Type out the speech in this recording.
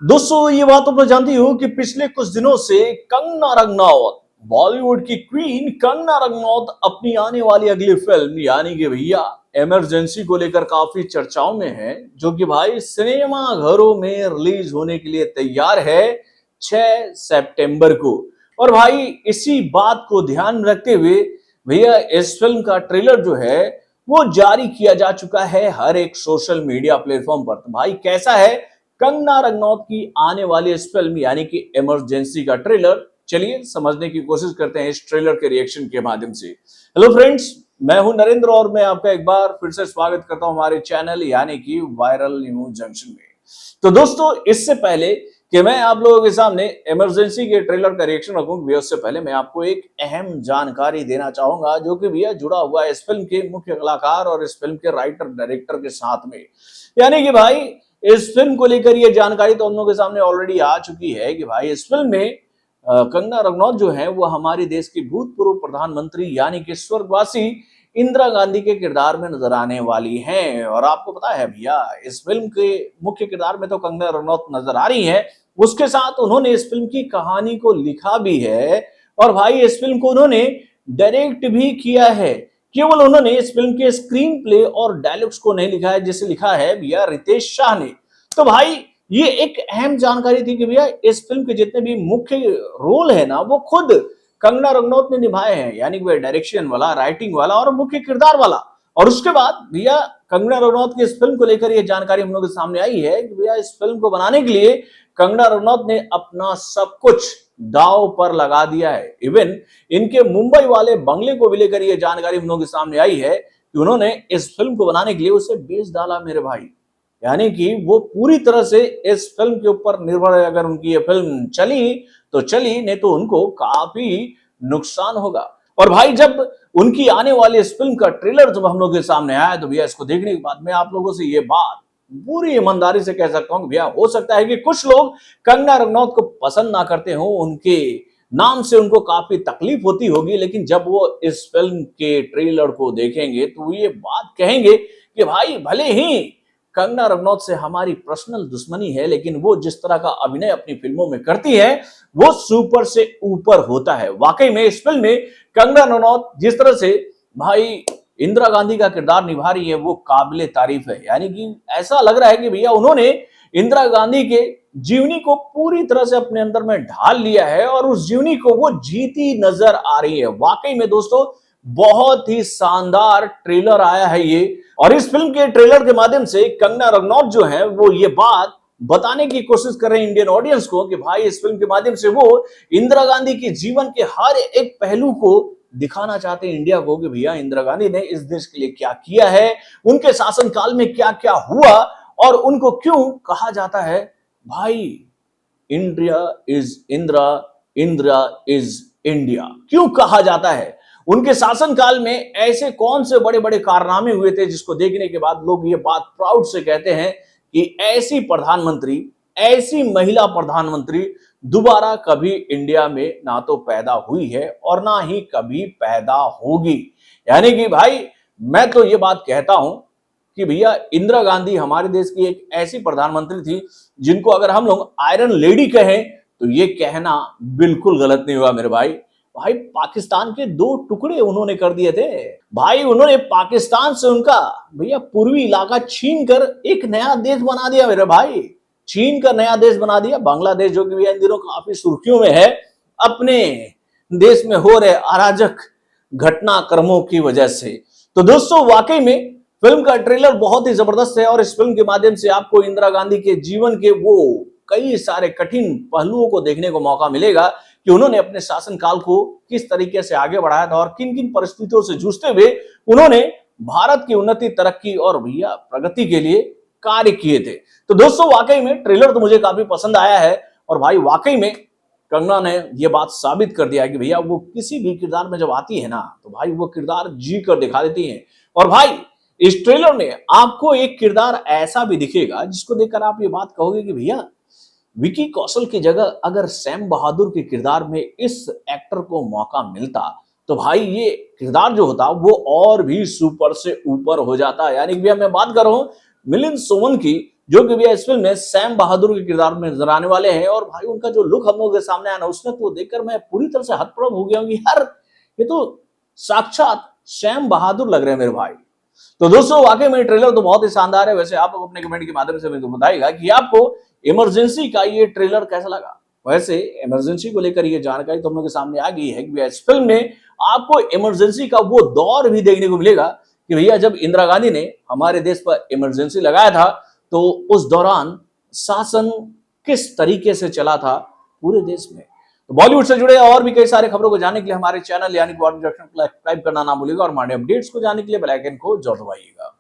दोस्तों ये बात तो मैं जानती हूँ कि पिछले कुछ दिनों से कंगना रनौत, बॉलीवुड की क्वीन कंगना रनौत अपनी आने वाली अगली फिल्म यानी कि भैया इमरजेंसी को लेकर काफी चर्चाओं में है, जो कि भाई सिनेमा घरों में रिलीज होने के लिए तैयार है 6 सितंबर को। और भाई इसी बात को ध्यान में रखते हुए भैया इस फिल्म का ट्रेलर जो है वो जारी किया जा चुका है हर एक सोशल मीडिया प्लेटफॉर्म पर। तो भाई कैसा है कंगना रनौत की आने वाली इस फिल्म यानी कि इमरजेंसी का ट्रेलर, चलिए समझने की कोशिश करते हैं इस ट्रेलर के रिएक्शन के माध्यम से। हेलो फ्रेंड्स, मैं हूं नरेंद्र और मैं आपका एक बार फिर से स्वागत करता हूं हमारे चैनल यानी कि वायरल न्यूज जंक्शन में। तो दोस्तों इससे पहले कि मैं आप लोगों के सामने इमरजेंसी के ट्रेलर का रिएक्शन रखूं भैया, उससे पहले मैं आपको एक अहम जानकारी देना चाहूंगा जो कि भैया जुड़ा हुआ है इस फिल्म के मुख्य कलाकार और इस फिल्म के राइटर डायरेक्टर के साथ में। यानी कि भाई इस फिल्म को लेकर ये जानकारी तो हम लोगों के सामने ऑलरेडी आ चुकी है कि भाई इस फिल्म में कंगना रनौत जो है वो हमारे देश की भूतपूर्व प्रधानमंत्री यानी कि स्वर्गवासी इंदिरा गांधी के किरदार में नजर आने वाली हैं। और आपको पता है भैया इस फिल्म के मुख्य किरदार में तो कंगना रनौत नजर आ रही है, उसके साथ उन्होंने इस फिल्म की कहानी को लिखा भी है और भाई इस फिल्म को उन्होंने डायरेक्ट भी किया है। केवल उन्होंने इस फिल्म के स्क्रीन प्ले और डायलॉग्स को नहीं लिखा है, जिसे लिखा है भैया रितेश शाह ने। तो भाई ये एक अहम जानकारी थी कि भैया इस फिल्म के जितने भी मुख्य रोल है ना वो खुद कंगना रनौत ने निभाए हैं, यानी कि डायरेक्शन वाला, राइटिंग वाला और मुख्य किरदार वाला। और उसके बाद भैया कंगना रनौत की इस फिल्म को लेकर ये जानकारी हम लोग के सामने आई है कि भैया इस फिल्म को बनाने के लिए कंगना रनौत ने अपना सब कुछ दांव पर लगा दिया है। इवन इनके मुंबई वाले बंगले को भी लेकर ये जानकारी हम लोग के सामने आई है कि उन्होंने इस फिल्म को बनाने के लिए उसे बेच डाला मेरे भाई। यानी कि वो पूरी तरह से इस फिल्म के ऊपर निर्भर है। अगर उनकी ये फिल्म चली तो चली, नहीं तो उनको काफी नुकसान होगा। और भाई जब उनकी आने वाली इस फिल्म का ट्रेलर जब हम लोग के सामने आया तो भैया इसको देखने के बाद मैं आप लोगों से ये बात पूरी ईमानदारी से कह सकता हूं भैया हो सकता है कि कुछ लोग कंगना रनौत को पसंद ना करते हो, उनके नाम से उनको काफी तकलीफ होती होगी, लेकिन जब वो इस फिल्म के ट्रेलर को देखेंगे तो ये बात कहेंगे कि भाई भले ही कंगना रनौत से हमारी पर्सनल दुश्मनी है, लेकिन वो जिस तरह का अभिनय अपनी फिल्मों में करती है वो सुपर से ऊपर होता है। वाकई में इस फिल्म में कंगना रनौत जिस तरह से भाई इंदिरा गांधी का किरदार निभा रही है वो काबिले तारीफ है। यानी कि ऐसा लग रहा है कि भैया उन्होंने इंदिरा गांधी के जीवनी को पूरी तरह से अपने अंदर में ढाल लिया है और उस जीवनी को वो जीती नजर आ रही है। वाकई में दोस्तों बहुत ही शानदार ट्रेलर आया है ये। और इस फिल्म के ट्रेलर के माध्यम से कंगना रनौत जो है वो ये बात बताने की कोशिश कर रहे हैं इंडियन ऑडियंस को कि भाई इस फिल्म के माध्यम से वो इंदिरा गांधी के जीवन के हर एक पहलू को दिखाना चाहते हैं इंडिया को कि भैया इंदिरा गांधी ने इस देश के लिए क्या किया है, उनके शासनकाल में क्या क्या हुआ और उनको क्यों कहा जाता है भाई India is Indira, Indira is India क्यों कहा जाता है। उनके शासनकाल में ऐसे कौन से बड़े बड़े कारनामे हुए थे जिसको देखने के बाद लोग ये बात प्राउड से कहते हैं कि ऐसी प्रधानमंत्री, ऐसी महिला प्रधानमंत्री दोबारा कभी इंडिया में ना तो पैदा हुई है और ना ही कभी पैदा होगी। यानी कि भाई मैं तो ये बात कहता हूं कि भैया इंदिरा गांधी हमारे देश की एक ऐसी प्रधानमंत्री थी जिनको अगर हम लोग आयरन लेडी कहें तो ये कहना बिल्कुल गलत नहीं हुआ मेरे भाई। भाई पाकिस्तान के दो टुकड़े उन्होंने कर दिए थे भाई, उन्होंने पाकिस्तान से उनका भैया पूर्वी इलाका छीन कर एक नया देश बना दिया मेरे भाई, छीन कर नया देश बना दिया बांग्लादेश, जो कि भैया इन दिनों काफी सुर्खियों में है अपने देश में हो रहे अराजक घटनाक्रमों की वजह से। तो दोस्तों वाकई में फिल्म का ट्रेलर बहुत ही जबरदस्त है और इस फिल्म के माध्यम से आपको इंदिरा गांधी के जीवन के वो कई सारे कठिन पहलुओं को देखने को मौका मिलेगा कि उन्होंने अपने शासनकाल को किस तरीके से आगे बढ़ाया था और किन किन परिस्थितियों से जूझते हुए उन्होंने भारत की उन्नति, तरक्की और भैया प्रगति के लिए कार्य किए थे। तो दोस्तों वाकई में ट्रेलर तो मुझे काफी पसंद आया है और भाई वाकई में कंगना ने यह बात साबित कर दिया है कि भैया वो किसी भी किरदार में जब आती है ना तो भाई वो किरदार जी कर दिखा देती है। और भाई इस ट्रेलर में आपको एक किरदार ऐसा भी दिखेगा जिसको देखकर आप ये बात कहोगे कि भैया विकी कौशल की जगह अगर सैम बहादुर के किरदार में इस एक्टर को मौका मिलता तो भाई ये किरदार जो होता वो और भी सुपर से ऊपर हो जाता। यानी कि भैया मैं बात कर रहा हूं मिलिंद सोमन की, जो कि भैया इस फिल्म में सैम बहादुर के किरदार में नजर आने वाले हैं। और भाई उनका जो लुक हम लोगों के सामने आया ना, उसने तो देखकर मैं पूरी तरह से हतप्रभ हो गया हूँ कि यार ये तो साक्षात सैम बहादुर लग रहे हैं मेरे भाई। तो दोस्तों वाकई में ट्रेलर तो बहुत ही शानदार है। वैसे आप अपने कमेंट के माध्यम से मुझे तो बताइएगा कि आपको इमरजेंसी का ये ट्रेलर कैसा लगा। वैसे इमरजेंसी को लेकर ये जानकारी तो हम लोग के सामने आ गई है कि इस फिल्म में आपको इमरजेंसी का वो दौर भी देखने को मिलेगा कि भैया जब इंदिरा गांधी ने हमारे देश पर इमरजेंसी लगाया था तो उस दौरान शासन किस तरीके से चला था पूरे देश में। तो बॉलीवुड से जुड़े और भी कई सारे खबरों को जानने के लिए हमारे चैनल यानी सब्सक्राइब करना ना भूलिएगा और हमारे अपडेट्स को जानने के लिए बेल आइकन को जरूर दबाइएगा।